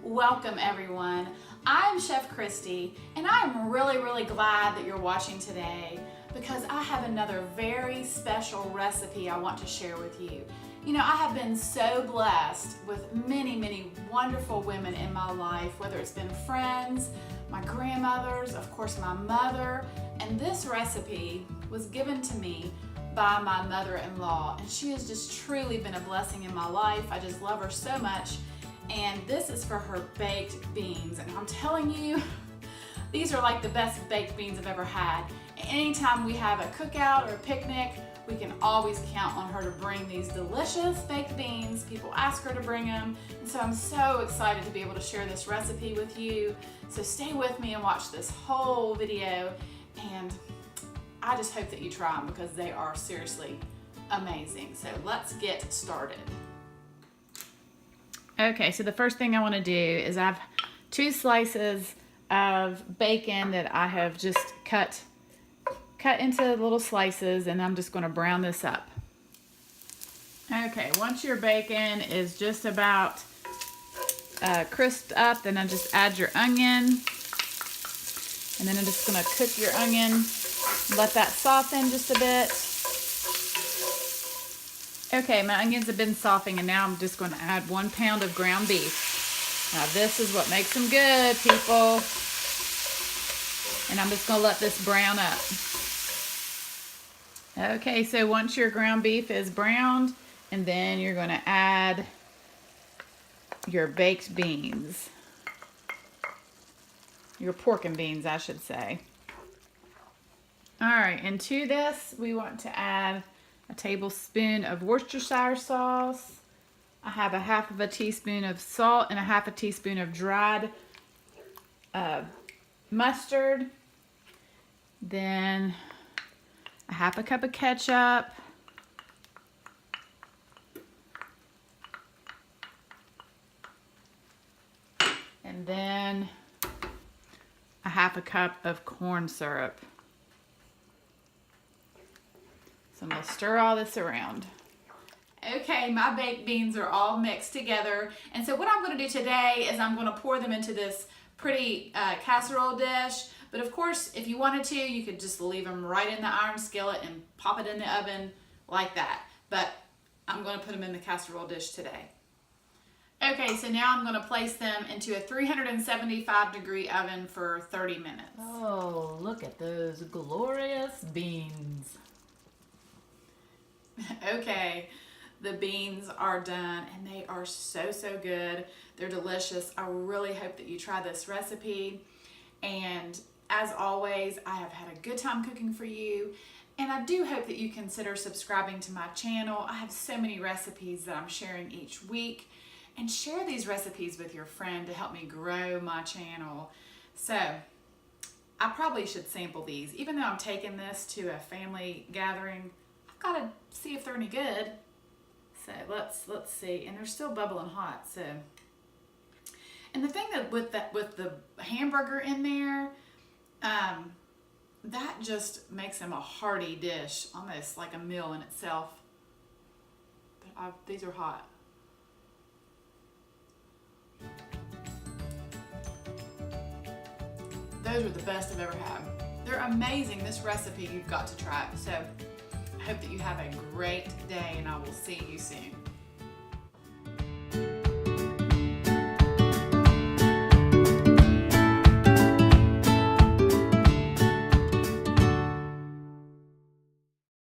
Welcome everyone. I'm Chef Christy and I'm really glad that you're watching today because I have another very special recipe I want to share with you. You know, I have been so blessed with many wonderful women in my life, whether it's been friends, my grandmothers, of course my mother, and this recipe was given to me by my mother-in-law, and she has just truly been a blessing in my life. I just love her so much. And this is for her baked beans, and I'm telling you, these are like the best baked beans I've ever had. Anytime we have a cookout or a picnic, we can always count on her to bring these delicious baked beans. People ask her to bring them, and so I'm so excited to be able to share this recipe with you. So stay with me and watch this whole video, and I just hope that you try them because they are seriously amazing. So let's get started. Okay, so the first thing I want to do is I have 2 slices of bacon that I have just cut into little slices, and I'm just going to brown this up. Okay, once your bacon is just about crisped up, then I just add your onion, and then I'm just going to cook your onion, let that soften just a bit. Okay, my onions have been softening, and now I'm just going to add 1 pound of ground beef. Now this is what makes them good, people. And I'm just going to let this brown up. Okay, so once your ground beef is browned, and then you're going to add your baked beans. Your pork and beans, I should say. All right, and to this, we want to add a tablespoon of Worcestershire sauce. I have a half of a teaspoon of salt and a half a teaspoon of dried mustard. Then a half a cup of ketchup. And then a half a cup of corn syrup. So I'm going to stir all this around. Okay, my baked beans are all mixed together. And so what I'm going to do today is I'm going to pour them into this pretty casserole dish. But of course, if you wanted to, you could just leave them right in the iron skillet and pop it in the oven like that. But I'm going to put them in the casserole dish today. Okay, so now I'm going to place them into a 375-degree oven for 30 minutes. Oh, look at those glorious beans. Okay, the beans are done and they are so good. They're delicious. I really hope that you try this recipe. And as always, I have had a good time cooking for you. And I do hope that you consider subscribing to my channel. I have so many recipes that I'm sharing each week. And share these recipes with your friend to help me grow my channel. So I probably should sample these. Even though I'm taking this to a family gathering, gotta see if they're any good. So let's see. And they're still bubbling hot. So, and the thing that with the hamburger in there, that just makes them a hearty dish, almost like a meal in itself. But these are hot. Those are the best I've ever had. They're amazing. This recipe, you've got to try it. So I hope that you have a great day, and I will see you soon.